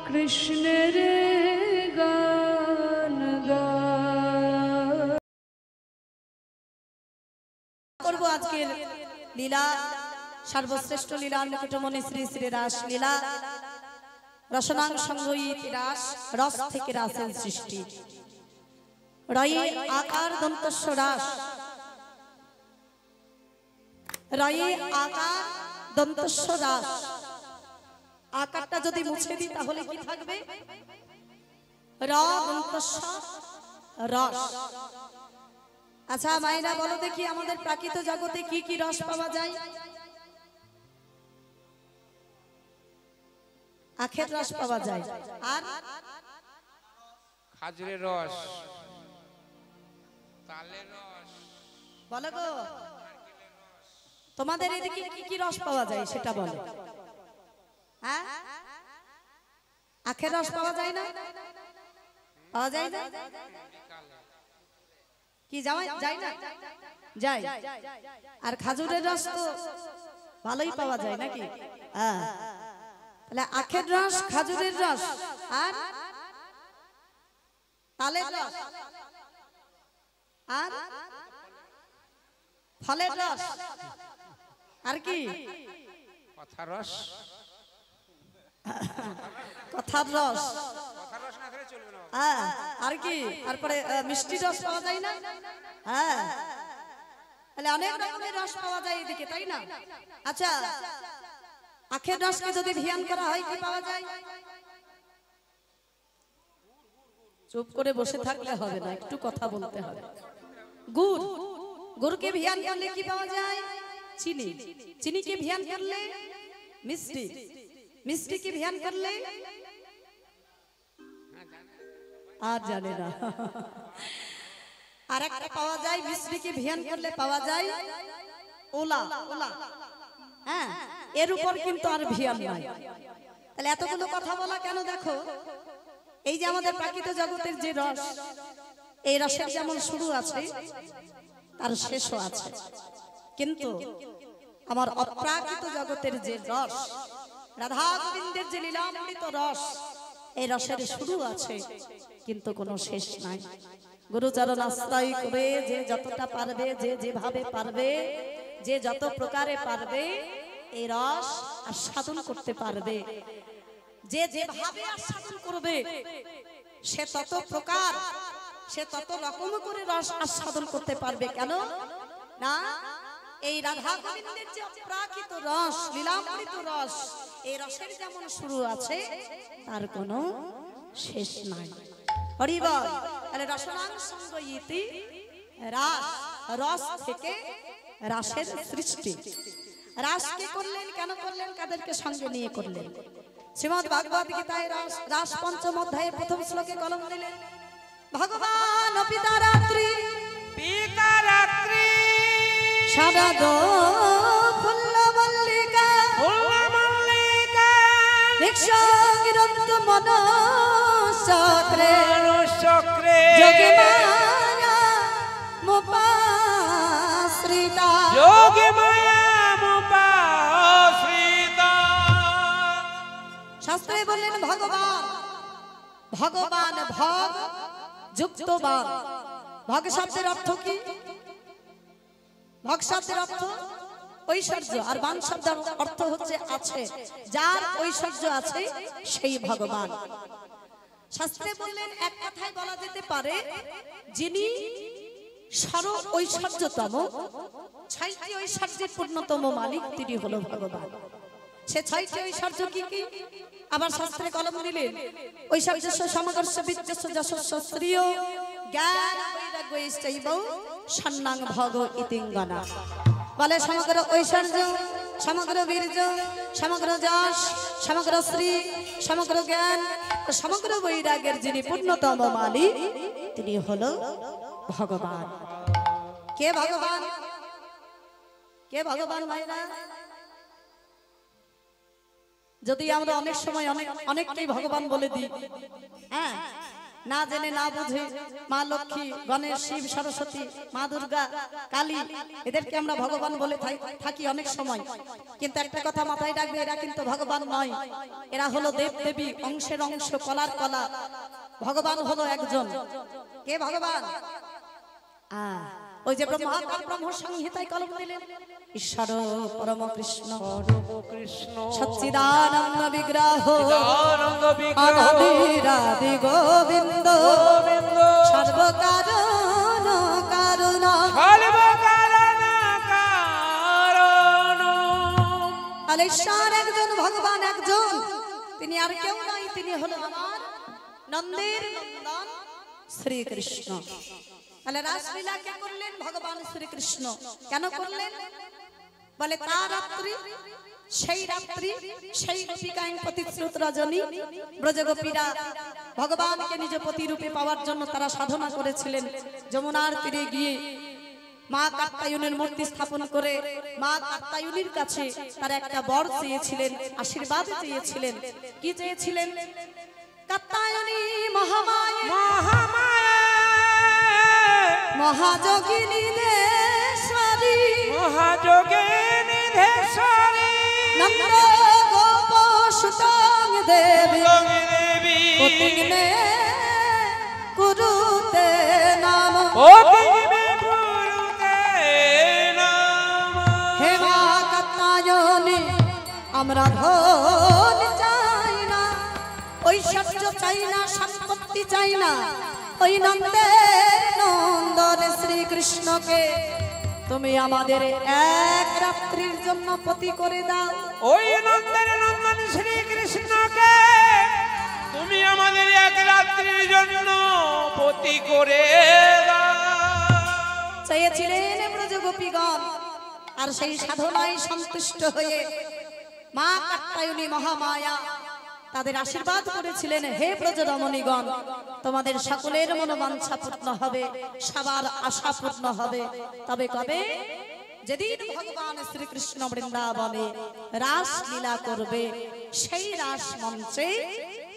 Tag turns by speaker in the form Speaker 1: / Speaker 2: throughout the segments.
Speaker 1: কৃষ্ণের গান
Speaker 2: করব আজকের লীলা সর্বশ্রেষ্ঠ লীলা নিকটমণি শ্রী শ্রী রাস লীলা রসনাং সংগীত রাস রস থেকে রাসের সৃষ্টি রয়ে আকার দন্তস্ব রাস রয়ে আকার দন্তস্ব রাস আকারটা যদি মুছে দিই তাহলে কি থাকবে র দন্তস্ব রস। আচ্ছা মায়েরা বলো দেখি আমাদের প্রাকৃত জগতে কি কি রস পাওয়া যায়? আখের রস পাওয়া যায়, আর
Speaker 3: খাজুরের রস, তালের রস,
Speaker 2: বলো গো তোমাদের এদিকে কি কি রস পাওয়া যায় সেটা বলো। হ্যাঁ আখের রস পাওয়া যায় না? পাওয়া যায় না? কি যায় না? যায়। আর খাজুরের রস তো ভালোই পাওয়া যায় নাকি? হ্যাঁ তাহলে আখের রস, খাজুরের রস, আর তালের রস, আর ফলের রস, আর কি
Speaker 3: কথার রস,
Speaker 2: কথার রস,
Speaker 3: কথার রস না খেলে চলবে না।
Speaker 2: হ্যাঁ আর কি তারপরে মিষ্টি রস পাওয়া যায় না? হ্যাঁ তাহলে অনেক রকমের রস পাওয়া যায় এদিকে, তাই না? আচ্ছা আখের রসকে যদি ধ্যান করা হয় কি পাওয়া যায়? চুপ করে বসে থাকলে হবে না, একটু কথা বলতে হবে। গুড়, গুড়কে ধ্যান করলে কি পাওয়া যায়? চিনি, চিনিকে ধ্যান করলে মিষ্টি, মিষ্টিকে ধ্যান করলে আর জানে না। আর একটা পাওয়া যায় মিষ্টিকে ধ্যান করলে পাওয়া যায় ওলা, ওলা। হ্যাঁ এর উপর কিন্তু আর ধ্যান নাই। তাহলে এতগুলো কথা বলা কেন? দেখো এই যে আমাদের প্রাকৃত জগতের যে রস, এই রসের যেমন শুরু আছে তার শেষও আছে, কিন্তু আমার অপ্রাকৃত জগতের যে রস, রাধা গোবিন্দের যে লীলামৃত রস, এই রসের শুরু আছে কিন্তু কোনো শেষ নাই। গুরুচরণ আশ্রয় করে যে যতটা পারবে, যে যেভাবে পারবে, যে যত প্রকারে পারবে এই রস আস্বাদন করতে পারবে, যে যেভাবে আস্বাদন করবে সে তত প্রকার, সে তত রকম করে রস আস্বাদন করতে পারবে। কেন না? এই রাধা গোবিন্দের যে অপ্রাকৃত রস, লীলামৃত রস, এই রসের যেমন শুরু আছে তার কোনো শেষ নাই। হরি বল। তাহলে রসনাং সংগীতি রাস, রস থেকে রাসের সৃষ্টি। রাস কে করলেন, কেন করলেন, কাদেরকে সঙ্গে নিয়ে করলেন? শ্রীমদ্ ভাগবত গীতায় রাস পঞ্চম অধ্যায়ে প্রথম শ্লোকে কলম দিলেন ভগবান পিতা রাত্রি,
Speaker 3: পিতা রাত্রি
Speaker 2: শারদ ফুল্ল মল্লিকা,
Speaker 3: ফুল্ল মল্লিকা,
Speaker 2: ঋক্ষগিরন্ত মনশ্চক্রে,
Speaker 3: চক্রে
Speaker 2: যোগী মায়া মুপাশ্রিতা,
Speaker 3: যোগী মায়া মুপাশ্রিতা।
Speaker 2: শাস্ত্রে বললেন ভগবান, ভগবান ভগ যুক্ত বান। ভগ শব্দের অর্থ কি? ভগ শব্দের অর্থ ঐশ্বর্য, আর বান শব্দের অর্থ হচ্ছে আছে, যার ঐশ্বর্য আছে সেই ভগবান। শাস্ত্রে বললেন এক কথায় বলা যেতে পারে যিনি সর্ব ঐশ্বর্যতম, ছয়টি ঐশ্বর্যের পূর্ণতম মালিক তিনি হলো ভগবান। সে ছয়টি ঐশ্বর্য কি কি? আবার শাস্ত্রে কলম দিলেন ঐশ্বর্যস্য সমগ্রস্য বিদ্যস্য যশস্য শ্রিয় জ্ঞান বৈরাগ্যৈশ্চৈব সন্নাং ভগ ইতিঙ্গনা। বলে সমগ্র ঐশ্বর্য, সমগ্র বীর্য, সমগ্র যশ, সমগ্র শ্রী, সমগ্র জ্ঞান, সমগ্র বৈরাগ্যের যিনি পূর্ণতম মালিক তিনি হলো ভগবান। কে ভগবান? কে ভগবান ভাইরা? যদি আমরা অনেক সময় অনেককেই ভগবান বলে দিই, হ্যাঁ না জেনে না বুঝে মা লক্ষ্মী, গণেশ, শিব, সরস্বতী, মা দুর্গা, কালী এদেরকে আমরা ভগবান বলে থাকি অনেক সময়। কিন্তু একটা কথা মাথায় রাখবে, এরা কিন্তু ভগবান নয়, এরা হলো দেব দেবী, অংশের অংশ, কলার কলা। ভগবান হলো একজন। কে ভগবান? ওই যে ব্রহ্ম সংহিতায় কলম দিলেন, ঈশ্বর পরম কৃষ্ণ সচ্চিদানন্দ বিগ্রহ অনাদিরাদি গোবিন্দ সর্বকারণ কারণ। ঈশ্বর একজন, ভগবান একজন, তিনি আর কেউ নয়, তিনি হলো আমার নন্দের নন্দন শ্রীকৃষ্ণ। তাহলে রাসলীলা কে করলেন? ভগবান শ্রীকৃষ্ণ। কেন করলেন? বলে তার রাত্রি, সেই রাত্রি, সেই গোপিকায় প্রতিশ্রুত রজনী ব্রজগোপীরা ভগবানকে নিজ প্রতিরূপে পাওয়ার জন্য তারা সাধনা করেছিলেন। যমুনার তীরে গিয়ে মা কাত্যায়নের মূর্তি স্থাপন করে মা কাত্যায়নীর কাছে তারা একটা বর চেয়েছিলেন, আশীর্বাদ চেয়েছিলেন। কি চেয়েছিলেন? কাত্যায়নী মহামায়া মহাযোগিনী দেশ্বরী নন্দ গোপ সুতং দেবী কুতিগ্নে কুরুতে নাম। হে মা কাত্যায়নী, আমরা ধন চাই না, ঐশ্বর্য চাই না, সম্পত্তি চাই না, ওই নন্দের নন্দন শ্রীকৃষ্ণকে তুমি আমাদের এক রাত্রির জন্য পতি করে দাও।
Speaker 3: ওই নন্দের নন্দন শ্রীকৃষ্ণকে তুমি আমাদের এক রাত্রির জন্য পতি করে দাও।
Speaker 2: চেয়েছিলেন ব্রজগোপীগণ, আর সেই সাধনায় সন্তুষ্ট হয়ে মা কাত্যায়নী মহামায়া তাদের আশীর্বাদ করেছিলেন, হে ব্রজরমণীগণ, তোমাদের সকলের মনোবাঞ্ছা পূর্ণ হবে, সবার আশা পূর্ণ হবে। তবে কবে? যেদিন ভগবান শ্রীকৃষ্ণ বৃন্দাবনে রাস লীলা করবে, সেই রাস মঞ্চে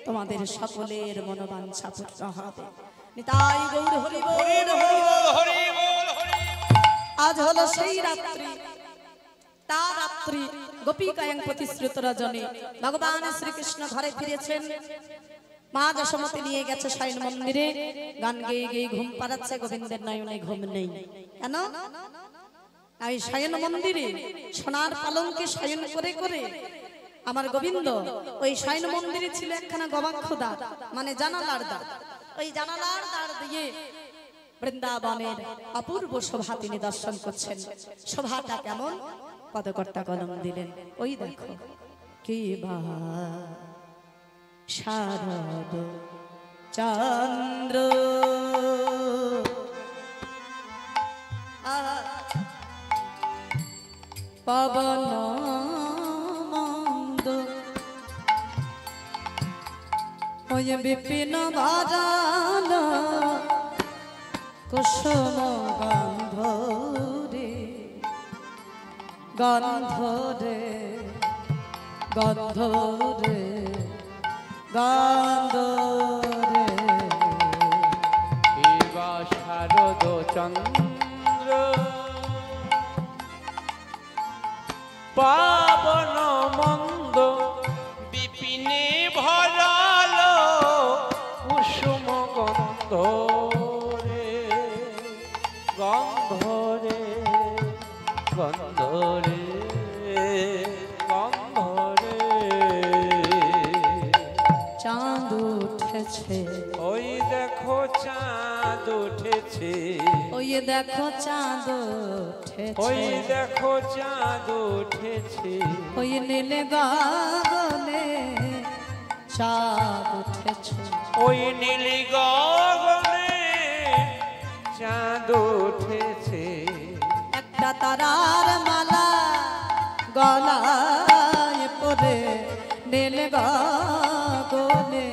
Speaker 2: তোমাদের সকলের মনোবাঞ্ছা পূর্ণ হবে। নিতাই গৌর হরি বল, হরি বল। আজ হলো সেই রাত্রি, তার রাত্রি গোপিকায়ং প্রতিশ্রুত রজনী। ভগবান শ্রীকৃষ্ণ ঘরে ফিরেছেন, মা যশোমতী নিয়ে গেছে শয়ন মন্দিরে, গান গেয়ে গেয়ে ঘুম পাড়াচ্ছে, গোবিন্দের নয়নে ঘুম নেই। কেন? এই শয়ন মন্দিরে সোনার পালঙ্কে শয়ন করে করে আমার গোবিন্দ, ওই শয়ন মন্দিরে ছিল একখানা গবাক্ষ দ্বার, মানে জানালার দ্বার। ওই জানালার দ্বার দিয়ে বৃন্দাবনের অপূর্ব শোভা তিনি দর্শন করছেন। শোভাটা কেমন? পদকর্তা কলম দিলেন, ওই দেখো কি বা শারদ চন্দ্র পবন মন্দ, ওই বিপিন ভাজাল কুসুম গন্ধ রে, গন্ধ রে, গন্ধ রে, গন্ধ রে।
Speaker 3: শিবা শারদ চন্দ্র পাবন মন্দ, বিপিনে ভরাল কুসুম গন্ধ রে, গন্ধ রে, গন্ধ রে, গন্ধ রে।
Speaker 2: চাঁদ উঠেছে,
Speaker 3: ওই দেখো চাঁদ উঠেছে,
Speaker 2: ওই দেখো চাঁদ উঠেছে,
Speaker 3: ওই দেখো চাঁদ উঠেছে,
Speaker 2: ওই নীল গগনে চাঁদ উঠেছে,
Speaker 3: ওই নীল গগনে চাঁদ উঠেছে।
Speaker 2: একটা তারার মালা গলায় পরে নীল গগনে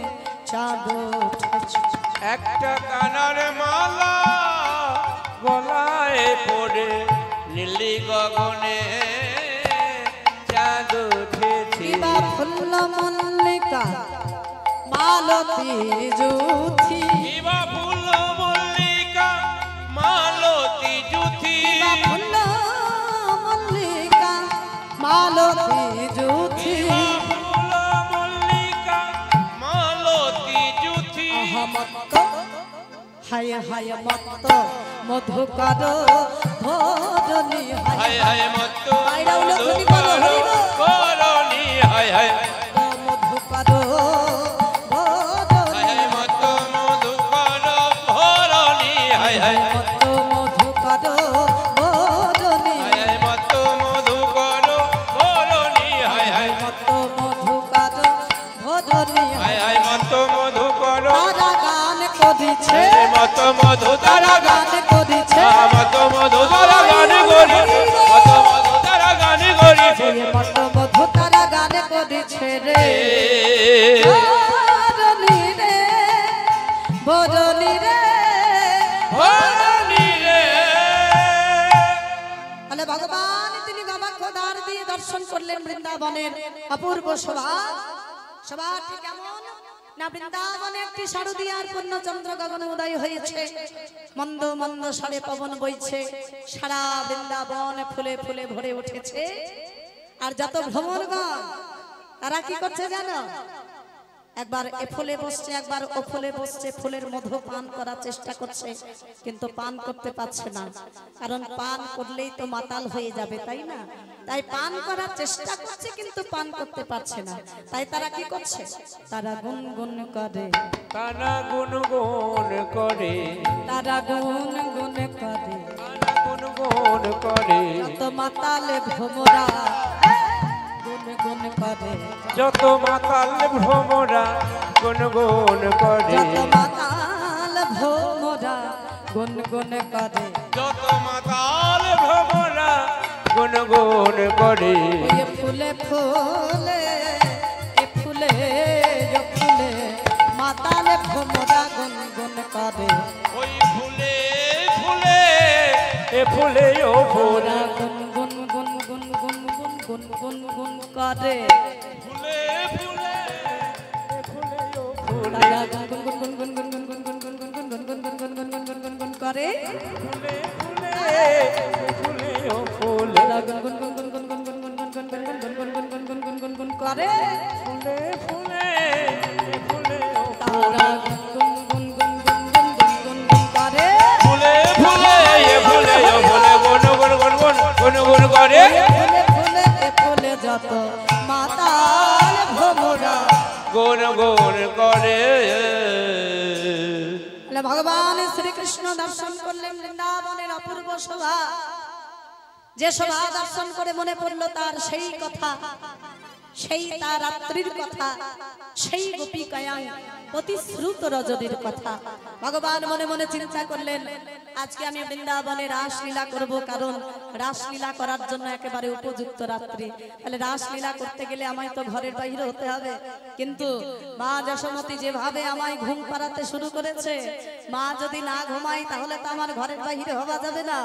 Speaker 2: চাঁদ উঠেছে।
Speaker 3: একটা কানার মালা গলায় পড়ে নীলি গগনে চাঁদ উঠেছে।
Speaker 2: ফুল্ল মল্লিকা মা মালতী জুথি
Speaker 3: কিবা ফুল মল্লিকা মালতী জুথি
Speaker 2: ফুল মল্লিকা মালতী জুথি
Speaker 3: ফুল মল্লিকা মালতী জুথি
Speaker 2: মত্ত হায় হায় মত্ত মধুকর ধরণী
Speaker 3: হায় হায় মত্ত
Speaker 2: বাইরা উলো ধ্বনি বলো, হরি বল।
Speaker 3: করণী হায় হায়
Speaker 2: মধুকর
Speaker 3: হায় হায় মত্ত মধুকর ভরণী হায় হায়
Speaker 2: মত্ত মধুকর ধরণী
Speaker 3: হায় হায় মত্ত মধুকর ভরণী হায় হায়
Speaker 2: মত্ত মধুকর ধরণী
Speaker 3: হায় হায় মত্ত মধুকর
Speaker 2: তারা গান করিছে
Speaker 3: মত মধু তারা গান
Speaker 2: গান করিছে
Speaker 3: মত মধু তারা গান করি মত মধু তারা গান করি
Speaker 2: মত মধু তারা গান করিছে রে বরণী রে বরণী রে
Speaker 3: ভরণী রে
Speaker 2: তাহলে ভগবান তিনি গমকদার দিয়ে দর্শন করলেন বৃন্দাবনের অপূর্ব শোভা শোভাটি কেমন না বৃন্দাবনে একটি শারদীয়ার পূর্ণচন্দ্র গগনে উদয় হয়েছে মন্দ মন্দ সারে পবন বইছে সারা বৃন্দাবন ফুলে ফুলে ভরে উঠেছে আর যত ভ্রমণগণ তারা কি করছে জানো একবার এ ফুলে বসছে একবার ও ফুলে বসছে ফুলের মধু পান করার চেষ্টা করছে কিন্তু পান করতে পারছে না কারণ পান করলেই তো মাতাল হয়ে যাবে তাই না তাই পান করার চেষ্টা করছে কিন্তু পান করতে পারছে না তাই তারা কি করছে তারা গুনগুন করে
Speaker 3: তারা গুনগুন করে
Speaker 2: তারা গুনগুন করে
Speaker 3: তারা গুনগুন করে
Speaker 2: যত মাতালে ভ্রমরা গুনগুন করে
Speaker 3: যত মাতাল ভ্রমরা গুনগুন করে
Speaker 2: যত মাতাল ভ্রমরা গুনগুন করে
Speaker 3: যত মাতাল ভ্রমরা গুনগুন করে
Speaker 2: ওই ফুলে ফুলে এ ফুলে ফুলে মাতাল ভ্রমরা গুনগুন করে
Speaker 3: ওই ফুলে ফুলে এ ফুলে ও ফুলে
Speaker 2: ওরা গুনগুন গুনগুন গুনগুন গুনগুন গুন করে
Speaker 3: ফুলে ফুলে এ ফুলে ও ফুলে
Speaker 2: তারা গুনগুন গুনগুন গুনগুন গুনগুন গুনগুন গুনগুন গুনগুন গুনগুন গুনগুন করে
Speaker 3: ফুলে ফুলে এ ফুলে ও ফুলে
Speaker 2: তারা গুনগুন গুনগুন গুনগুন গুনগুন গুনগুন গুনগুন গুনগুন গুনগুন গুনগুন করে
Speaker 3: ফুলে ফুলে এ ফুলে ও
Speaker 2: তারা গুনগুন গুনগুন গুনগুন গুনগুন করে
Speaker 3: ফুলে ফুলে এ ফুলে ও ফুলে গুনগুন গুনগুন গুনগুন করে
Speaker 2: ফুলে ফুলে এ ফুলে যত মাতাল ভ্রমরা
Speaker 3: গুনগুন করে
Speaker 2: ভগবান শ্রীকৃষ্ণ দর্শন করলেন বৃন্দাবনের অপূর্ব শোভা যে শোভা দর্শন করে মনে পড়লো তার সেই কথা সেই তার রাত্রির কথা সেই গোপিকায়াং প্রতিশ্রুত রজনীর কথা ভগবান মনে মনে চিন্তা করলেন আজকে আমি বৃন্দাবনে রাসলীলা করব কারণ রাসলীলা করার জন্য একেবারে উপযুক্ত রাত্রি তাহলে রাসলীলা করতে গেলে আমায় তো ঘরের বাইরে হতে হবে কিন্তু মা যশোমতী যেভাবে আমায় ঘুম পাড়াতে শুরু করেছে মা যদি না ঘুমাই তাহলে তো আমার ঘরের বাইরে হওয়া যাবে না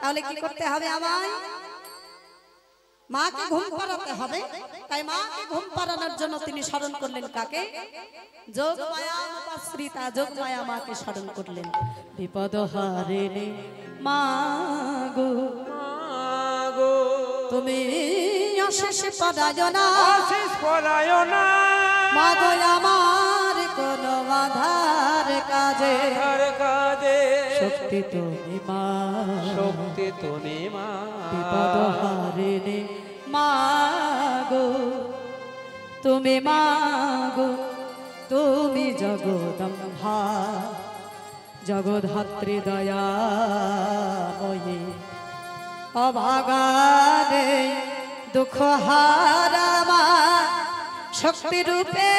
Speaker 2: তাহলে কি করতে হবে আমায় মাকে ঘুম পাড়াতে হবে তাই মাকে ঘুম পাড়ানোর জন্য তিনি স্মরণ করলেন কাকে যোগমায়া উপাশ্রিতা যোগমায়া মাকে স্মরণ করলেন বিপদ হারিণী মা গো
Speaker 3: মাগো
Speaker 2: তুমি অশেষ পরায়ণা
Speaker 3: আশিস পরায়ণা
Speaker 2: মা গো আমার কোন আধার কাজে
Speaker 3: হর কাজে
Speaker 2: শক্তি তুমি মা
Speaker 3: শক্তি তুমি মা
Speaker 2: বিপদ হারিণী মা গো তুমি মা গো তুমি জগদম্বা জগদ্ধাত্রী দয়াময়ী অভাগারে দুঃখ হারামা শক্তি রূপে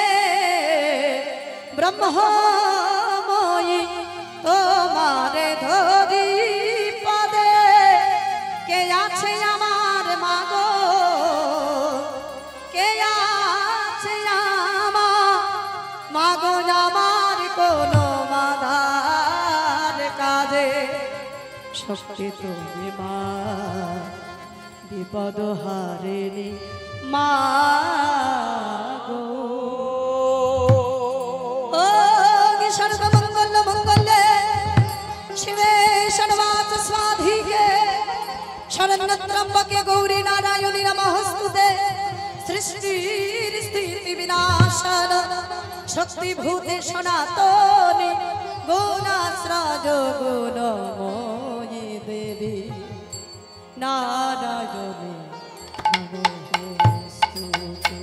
Speaker 2: ব্রহ্মময়ী তোমারে ধরি পদে কে আছে আমার মাগো কে আছে আমার মাগো আমার কোনো মাধার কাজে শক্তি তুমি মা বিপদ হারিণী মা গো শরণ্যত্রম্বকে গৌরী নারায়ণী নমস্তুতে সৃষ্টির স্থিতি বিনাশন শক্তিভূতে সনাতনী গুণাস্রাজ গুণময়ী দেবী নারায়ণী নমস্তুতে।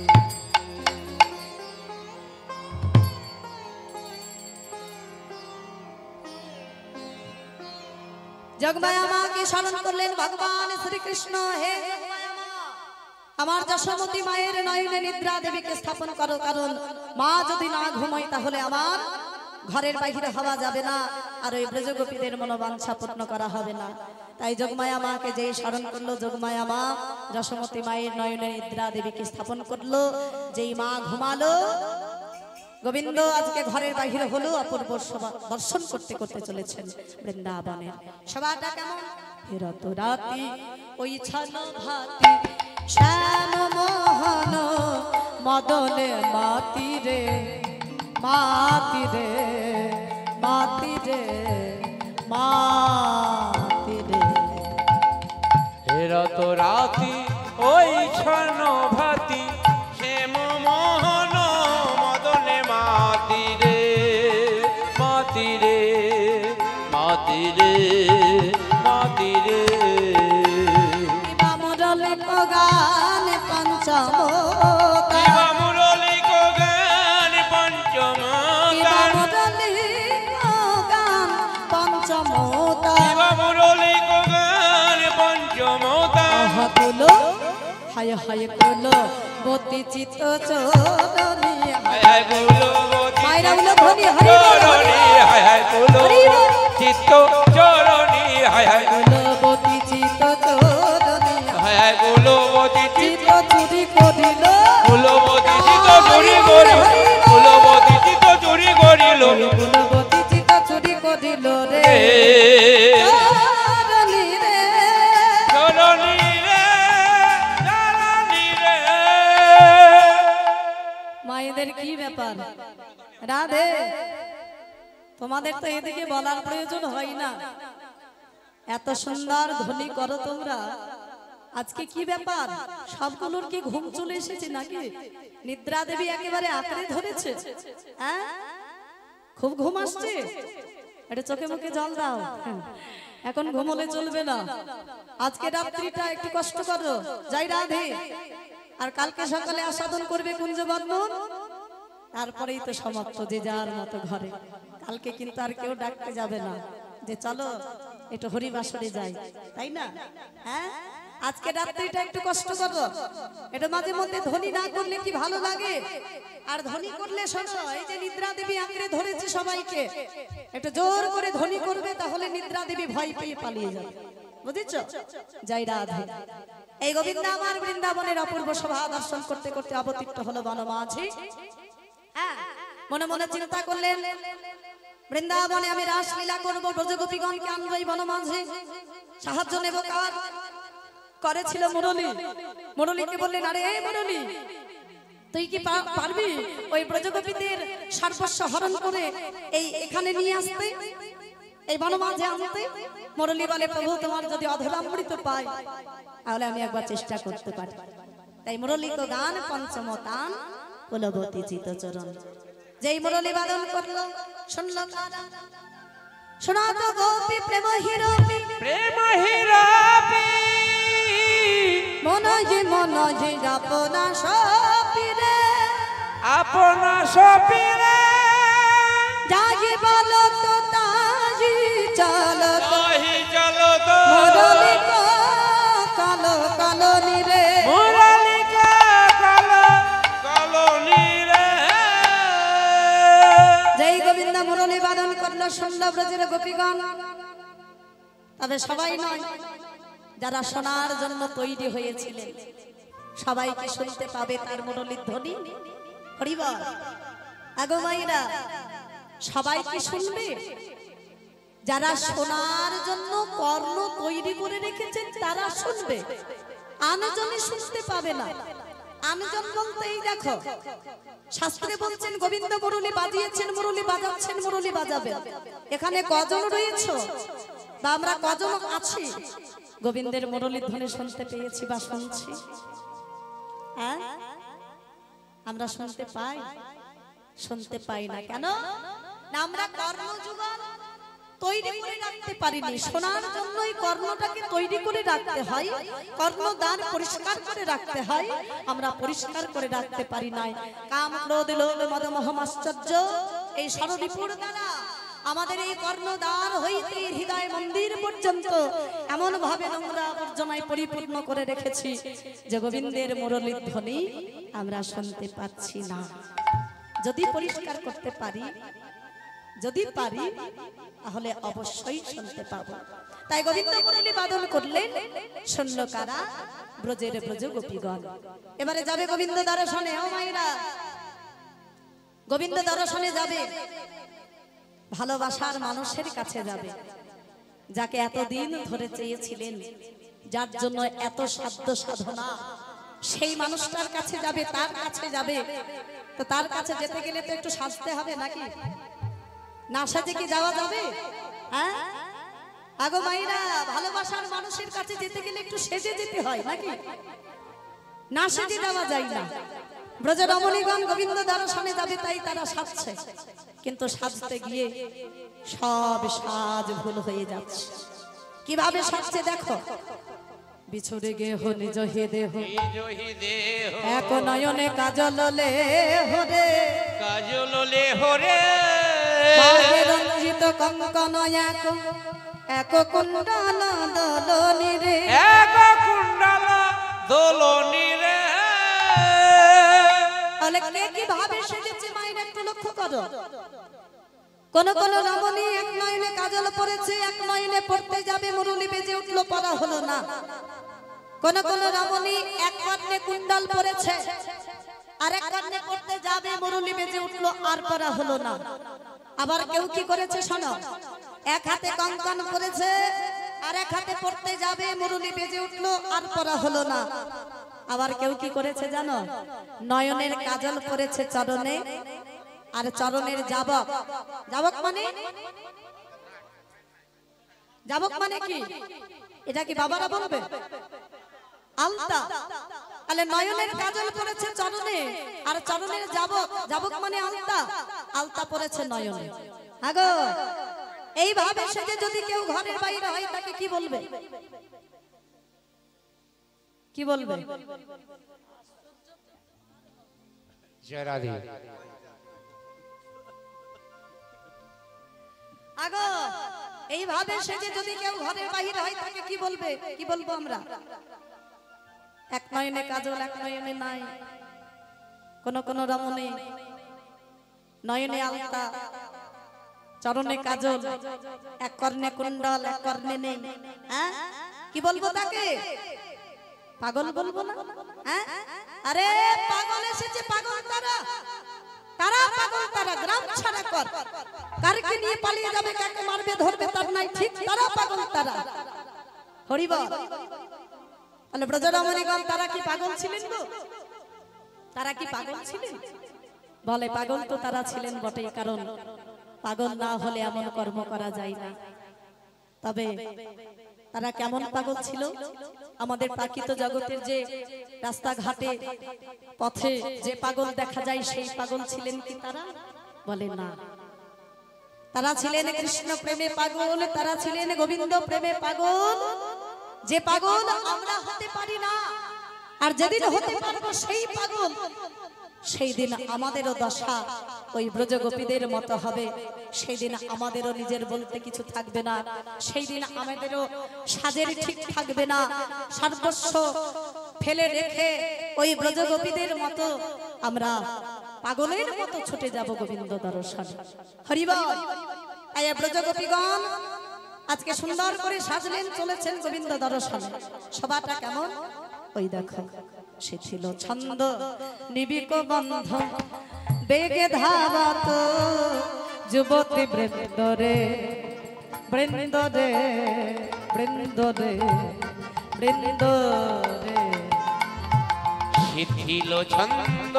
Speaker 2: জগমায়া মাকে স্মরণ করলেন ভগবান শ্রীকৃষ্ণ। হে আমার যশোমতী মায়ের নয়নে নিদ্রা দেবীকে স্থাপন করো, কারণ মা যদি না ঘুমায় তাহলে আমার ঘরের বাইরে হওয়া যাবে না, আর ওই ব্রজগোপীদের মনোবাঞ্ছা পূর্ণ করা হবে না। তাই যোগমায়া মাকে যেই স্মরণ করলো, যোগমায়া মা যশোমতী মায়ের নয়নে নিদ্রা দেবীকে স্থাপন করলো। যেই মা ঘুমালো, গোবিন্দ আজকে ঘরের বাহিরে হলো অপূর্ব দর্শন করতে করতে চলেছেন বৃন্দাবনের। সবাটা কেমন? ফেরত রাতি ওই ছান ভাতি শ্যাম মোহন মদনে মাতি রে মাতি রে মাতি রে মাতি রে।
Speaker 3: ফেরত রাতি ওই ছন ভাতি শ্যাম মোহন মদনে মাতি রে মাতি রে মাতি রে মাতি রে।
Speaker 2: মুরলি গান পঞ্চম
Speaker 3: মুরলি গান পঞ্চম
Speaker 2: মুরলি গান পঞ্চম
Speaker 3: মুরলি গান পঞ্চম
Speaker 2: কুলো হায় হায় কুলো বতি চিত চোদনী
Speaker 3: হায় গুলো
Speaker 2: মায়েরা গুলো ধনী হরি
Speaker 3: চরণী হায় হায় গুলো চিত্ত চরণী হায় হায়
Speaker 2: কুলো বতি চিত চোদনী
Speaker 3: হায় হায় গুলো
Speaker 2: চিত চুরি করিল
Speaker 3: কুলবতী চিত চুরি করিল কুলবতী চিত চুরি করিল
Speaker 2: কুলো বতি চিত চুরি করিল রে চরণী রে
Speaker 3: চরণী রে চরণী রে।
Speaker 2: মায়েদের কি ব্যাপার রাধে? তোমাদের তো এদিকে বলার প্রয়োজন হয় না, এত সুন্দর ধ্বনি করো তোমরা। আজকে কি ব্যাপার? সবগুলোর কি ঘুম চলে এসেছে নাকি? নিদ্রা দেবী একেবারে আঁকড়ে ধরেছে? হ্যাঁ, খুব ঘুম আসছে? এটা চোখে মুখে জল দাও, এখন ঘুমলে চলবে না। আজকে রাত্রিটা একটু কষ্ট করো, যাই রাধে। আর কালকে সকালে আস্বাদন করবে কুঞ্জবর্ণন, তারপরেই তো সমাপ্ত, যে যার মতো ঘরে। কালকে কিন্তু আর কেউ ডাকতে যাবে না যে চলো একটু হরিবাসরে যাই, তাই না? হ্যাঁ, আজকে রাত্রিটা একটু কষ্ট করো। এটা মাঝে মধ্যে ধ্বনি না করলে কি ভালো লাগে? আর ধ্বনি করলে শোনো, এই যে নিদ্রা দেবী আঁকড়ে ধরেছে সবাইকে, একটু জোর করে ধ্বনি করবে, তাহলে নিদ্রা দেবী ভয় পেয়ে পালিয়ে যাবে, বুঝেছ? জয় রাধে। এই গোবিন্দ আমার বৃন্দাবনের অপূর্ব শোভা দর্শন করতে করতে অবতীর্ণ হলো বনমাঝি। মনে মনে চিন্তা করলেন, বৃন্দাবনে আমি রাসলীলা করবো, ব্রজগোপীগণকে আনবো এই বনমাঝি। সাহায্য নেব কার? করেছিল মুরলী। মুরলীকে বললেন, আরে এই মুরলী, তুই কি পারবি ওই ব্রজগোপীদের সর্বস্ব হরণ করে এই এখানে নিয়ে আসতে, এই বনমাঝে আনতে? মুরলী বলে, প্রভু তোমার যদি অধরামৃত পাই তাহলে আমি একবার চেষ্টা করতে পারি। তাই মুরলী তো গান পঞ্চম তান কুলবতী চিত চরণ। যেই মুরলী বাদন করলো, শুনলো শোনা তো গোপী প্রেম হিরপি
Speaker 3: প্রেম হিরপি
Speaker 2: মনজি মনজি আপনা সপিরে
Speaker 3: আপনা সপিরে
Speaker 2: যাই বলো তো তাজি চলো তো
Speaker 3: তাহি চলো তো
Speaker 2: মুরলী কালো কালো নিরে
Speaker 3: মুরলী কালো কালো নীরে।
Speaker 2: যেই গোবিন্দ মুরলী বাদন করলো, শুনল ব্রজের গোপীগণ। তবে সবাই নয়, যারা শোনার জন্য তৈরি হয়েছিলেন সবাইকে শুনতে পাবে তার মুরলীর ধ্বনি। হরিবল। আগো মাইরা, সবাই কি শুনবে? যারা শোনার জন্য কর্ণ তৈরি করে রেখেছেন তারা শুনবে, আনজনে শুনতে পাবে না। আনজন বলতে এই দেখো, শাস্ত্রে বলছেন গোবিন্দ মুরলী বাজিয়েছেন, মুরলী বাজাচ্ছেন, মুরলী বাজাবেন। এখানে কজন রয়েছে বা আমরা কজন আছি গোবিন্দের মুরলীর ধ্বনি শুনতে পেয়েছি বা শুনছি? হ্যাঁ, আমরা শুনতে পাই? শুনতে পাই না কেন? না আমরা কর্মযুগল তৈরি করে রাখতে পারিনি। শোনার জন্যই কর্ণটাকে তৈরি করে রাখতে হয়, কর্ণদ্বার পরিষ্কার করে রাখতে হয়। আমরা পরিষ্কার করে রাখতে পারি নাই। কাম ক্রোধ লোভ মদ মোহ মাশ্চর্য এই ষড়রিপুর দ্বারা আমাদের এই কর্ণদ্বার হইতে হৃদয় মন্দির পর্যন্ত এমন ভাবে নোংরা আবর্জনায় পরিপূর্ণ করে রেখেছি যে গোবিন্দের মুরলীর ধ্বনি আমরা শুনতে পাচ্ছি না। যদি পরিষ্কার করতে পারি, যদি পারি, তাহলে অবশ্যই শুনতে পাবো। তাই গোবিন্দ মুরলী বাদন করলেন, শুনল কারা? ব্রজের ব্রজ গোপীগণ। এবারে যাবে গোবিন্দ দর্শনে। ও মায়েরা, গোবিন্দ দর্শনে যাবে, ভালোবাসার মানুষের কাছে যাবে, যাকে এতদিন ধরে চেয়েছিলেন, যার জন্য এত সাধ্য সাধনা, সেই মানুষটার কাছে যাবে, তার কাছে যাবে। তো তার কাছে যেতে গেলে তো একটু সাজতে হবে নাকি? না সাজে কি যাওয়া যাবে? হ্যাঁ আগো মাইরা, ভালোবাসার মানুষের কাছে যেতে গেলে একটু সেজে যেতে হয় নাকি? না সেজে যাওয়া যায় না। ব্রজ রমণীগণ গোবিন্দ দর্শনে যাবে, তাই তারা সাজছে, কিন্তু সাজতে গিয়ে সব সাজ ভুল হয়ে যাচ্ছে। কিভাবে সাজছে দেখো। বিছুরে গেহ নিজ হে দেহ, এক নয়নে কাজল লেহ রে,
Speaker 3: কাজল লেহ রে,
Speaker 2: রঞ্জিত কঙ্কন এক কুণ্ডল দোলনি রে,
Speaker 3: এক কুণ্ডল দোলনি রে।
Speaker 2: কে কিভাবে সেজেছে মায়ের একটু লক্ষ্য করো। কোন কোন রমণী এক নয়নে কাজল পরেছে, এক নয়নে পড়তে যাবে, মুরলী বেজে উঠলো, পড়া হলো না। কোন কোন রমণী এক কর্ণে কুণ্ডল পরেছে, আর এক কর্ণে পড়তে যাবে, মুরলী বেজে উঠলো, আর পড়া হলো না। আবার কেউ কি করেছে শোনো, এক হাতে কঙ্কন পরেছে, আর এক হাতে পড়তে যাবে, মুরলী বেজে উঠলো, আর পড়া হলো না। আবার কেউ কি করেছে জানো, নয়নের কাজল পরেছে চরণে, আর চরণের যাবক, যাবক মানে, যাবক মানে কি? এটা কি বাবারা বলবে? আলতা। তাহলে নয়নের কাজল পরেছে চরণে, আর চরণের যাবক, যাবক মানে আলতা, আলতা পরেছে নয়নে। আগো এইভাবে সেজে যদি কেউ ঘরের বাইরে হয়, তাকে কি বলবে? কি বলবে?
Speaker 3: জয় রাধে।
Speaker 2: আগো এইভাবে সেজে যদি কেউ ঘরের বাইরে হয়, তাকে কি বলবে? কি বলবো আমরা? এক নয়নে কাজল, এক নয়নে নাই। কোন কোন রমণী নয়নে আলতা, চরণে কাজল, এক কর্ণে কুণ্ডল, এক কর্ণে নেই। হ্যাঁ কি বলবো তাকে? পাগল বলবো না? হ্যাঁ আরে পাগল এসেছে, পাগল তারা, তারা পাগল, তারা গ্রাম ছাড়া কর, কারকে নিয়ে পালিয়ে যাবে, কাকে মারবে ধরবে তার নাই ঠিক, তারা পাগল তারা। হরিবল। তাহলে ব্রজ রমণীগণ তারা কি পাগল ছিলেন গো? তারা কি পাগল ছিলেন? বলে পাগল তো তারা ছিলেন বটেই, কারণ পাগল না হলে এমন কর্ম করা যায় না। তবে তারা কেমন পাগল ছিল? আমাদের প্রাকৃত জগতের যে রাস্তাঘাটে পথে যে পাগল দেখা যায়, সেই পাগল ছিলেন কি তারা? বলে না। তারা ছিলেন কৃষ্ণ প্রেমে পাগল, তারা ছিলেন গোবিন্দ প্রেমে পাগল। যে পাগল আমরা হতে পারি না, আর যেদিন হতে পারবো সেই পাগল, সেই দিন আমাদেরও দশা ওই ব্রজ গোপীদের মতো হবে। সেই দিন আমাদেরও নিজের বলতে কিছু থাকবে না, সেই দিন আমাদেরও সাজের ঠিক থাকবে না। সর্বস্ব ফেলে রেখে ওই ব্রজ গোপীদের মতো আমরা পাগলের মতো ছুটে যাব গোবিন্দ দর্শনে। হরিবল। এই ব্রজ গোপীগণ আজকে সুন্দর করে সাজলেন, চলেছেন গোবিন্দ দর্শনে। সভাটা কেমন? ওই দেখো, শিথিল ছন্দ নিবিক বন্ধ বেগে ধাবত যুবতী বৃন্দ রে, বৃন্দ রে, বৃন্দ রে, বৃন্দ রে।
Speaker 3: শিথিল ছন্দ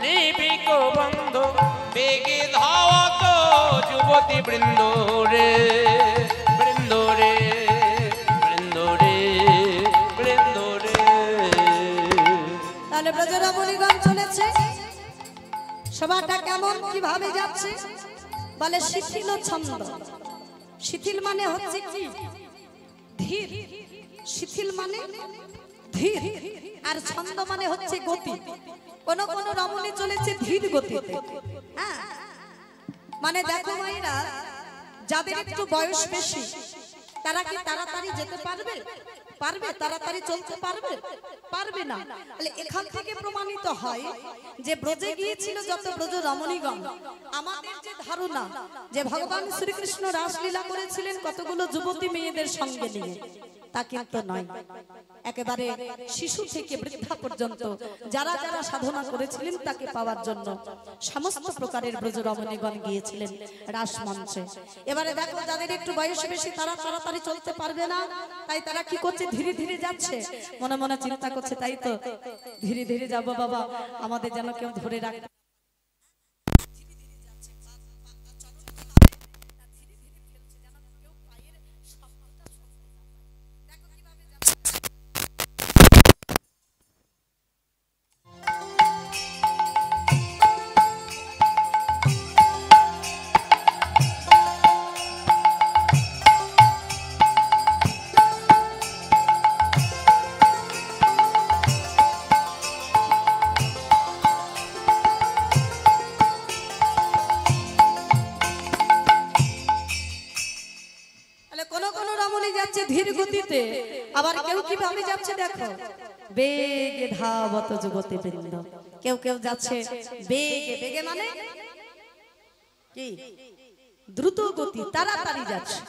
Speaker 3: নিবিক বন্ধ বেগে ধাবত যুবতী বৃন্দ রে, বৃন্দ রে, বৃন্দ রে।
Speaker 2: সভাটা কেমন কিভাবে যাচ্ছে বলে শিথিল ছন্দ। শিথিল মানে হচ্ছে কি ধীর, শিথিল মানে ধীর, আর ছন্দ মানে হচ্ছে গতি। কোন কোন রমণী চলেছে ধীর গতিতে। হ্যাঁ, মানে দেখো মায়েরা, যাদের একটু বয়স বেশি তারা কি তাড়াতাড়ি যেতে পারবে? পারবে? তাড়াতাড়ি চলতে পারবে? পারবে না। তাহলে এখান থেকে প্রমাণিত হয় যে ব্রজে গিয়েছিল যত ব্রজ রমণীগণ, আমাদের যে ধারণা যে ভগবান শ্রীকৃষ্ণ রাসলীলা করেছিলেন কতগুলো যুবতী মেয়েদের সঙ্গে নিয়ে, তা কিন্তু নয়। একেবারে শিশু থেকে বৃদ্ধা পর্যন্ত যারা যারা সাধনা করেছিলেন তাকে পাওয়ার জন্য সমস্ত প্রকারের ব্রজ রমণীগণ গিয়েছিলেন রাসমঞ্চে। এবারে দেখো, যাদের একটু বয়স বেশি তারা তাড়াতাড়ি চলতে পারবে না, তাই তারা কি করছে? ধীরে ধীরে যাচ্ছে। মনে মনে চিন্তা করছে, তাই তো ধীরে ধীরে যাব বাবা, আমাদের যেন কেউ ধরে রাখে। ধীর গতিতে, আবার কেউ কিভাবে যাচ্ছে দেখো, বেগে ধাবত যুবতী বৃন্দ। কেউ কেউ যাচ্ছে বেগে, বেগে মানে কি দ্রুত গতি, তাড়াতাড়ি যাচ্ছে।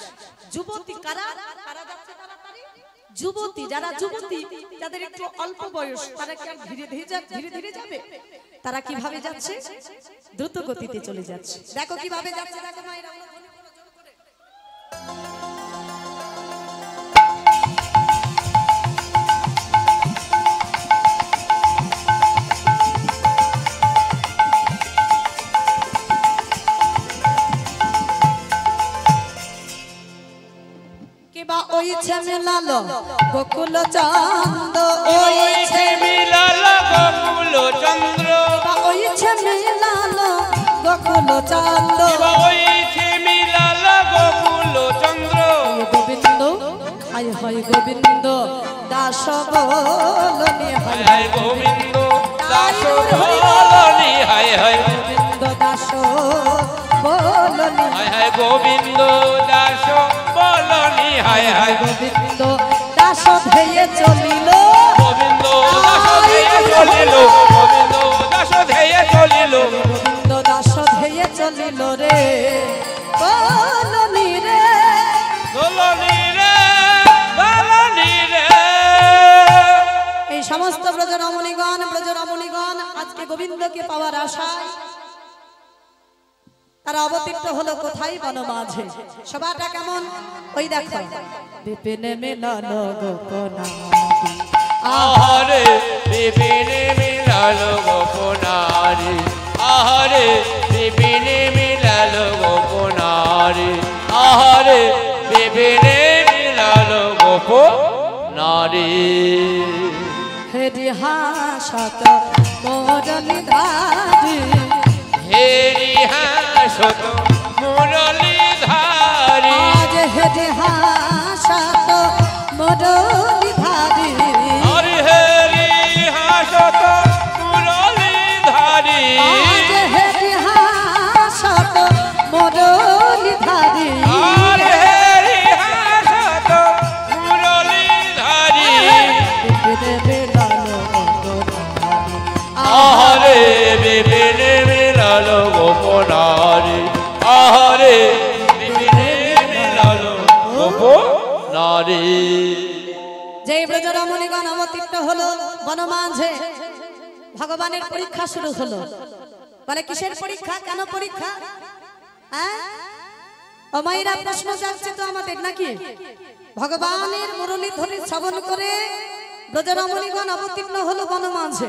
Speaker 2: যুবতী কারা কারা যাচ্ছে তাড়াতাড়ি? যুবতী, যারা যুবতী যাদের একটু অল্প বয়স তারা কি ধীরে ধীরে ধীরে ধীরে যাবে? তারা কিভাবে যাচ্ছে? দ্রুত গতিতে চলে যাচ্ছে। দেখো কিভাবে যাচ্ছে, দেখো মায়েরা। ওই ছেমিলালো গোকুল চন্দ্র, ওই
Speaker 3: ছেমিলালো গোকুল চন্দ্র,
Speaker 2: ওই ছেমিলালো গোকুল চন্দ্র,
Speaker 3: ওই ছেমিলালো গোকুল চন্দ্র।
Speaker 2: গোবিন্দ হাই হাই গোবিন্দ দাস বলনি, হাই হাই
Speaker 3: গোবিন্দ দাস বলনি, হাই হাই
Speaker 2: গোবিন্দ দাস বলনি,
Speaker 3: হাই হাই গোবিন্দ দাস বলনি, হাই হাই
Speaker 2: গোবিন্দ দাস ধেয়ে চলিল,
Speaker 3: গোবিন্দ দাস ধেয়ে চলিল, গোবিন্দ দাস ধেয়ে চলিল,
Speaker 2: গোবিন্দ দাস ধেয়ে চলিল রে বলনি রে,
Speaker 3: বলনি রে, বলনি রে।
Speaker 2: এই সমস্ত ব্রজ রমণীগণ আজকে গোবিন্দকে পাওয়ার আশায় তারা অবতীর্ণ হলো কোথায়? বনমাঝে। সভাটা কেমন? ওই দেখো, বিপিনে মিলালো গোপনারি,
Speaker 3: আহারে বিপিনে মিলালো গোপনারি, আহারে বিপিনে মিলালো গোপনারি, আহারে বিপিনে মিলালো গোপনারি।
Speaker 2: হেরি হাসত মোরলি ধারি,
Speaker 3: হেরি হাসত মুরলি ধারি,
Speaker 2: আজ হেরি হাসত মোরলি ধারি,
Speaker 3: হরি হেরি হাসত মুরলি ধারি,
Speaker 2: আজ হেরি হাসত মোরলি ধারি,
Speaker 3: হরি হেরি হাসত মুরলি ধারি,
Speaker 2: বিপিনে মিলালো গোপনারি,
Speaker 3: আহারে বিপিনে মিলালো গোপনারি, আহারে বিপিনে মিলালো গোপনারি।
Speaker 2: যেই ব্রজ রমণীগণ অবতীর্ণ হলো বনমাঝে, ভগবানের পরীক্ষা শুরু হলো। বলে কিসের পরীক্ষা? কেন পরীক্ষা? হ্যাঁ, ও মায়েরা, প্রশ্ন যাচ্ছে তো আমাদের নাকি? ভগবানের মুরলী ধরে শ্রবণ করে ব্রজ রমণীগণ অবতীর্ণ হলো বনমাঝে,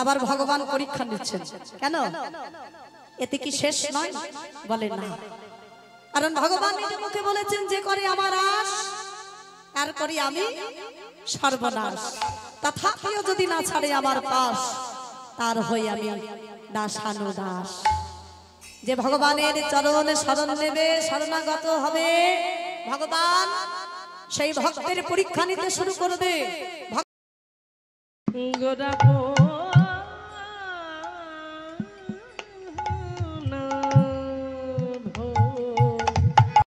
Speaker 2: আবার ভগবান পরীক্ষা নিচ্ছেন কেন? এতে কি শেষ নয়? বলে না, কারণ ভগবান নিজে মুখে বলেছেন যে করে আমার আশ আর করি আমি সর্বনাশ, তথাপিও যদি না ছাড়ে আমার পাশ, তার হই আমি দাসানুদাস। যে ভগবানের চরণ শরণ নেবে, শরণাগত হবে, ভগবান সেই ভক্তের পরীক্ষা নিতে শুরু করবে।
Speaker 1: গোরা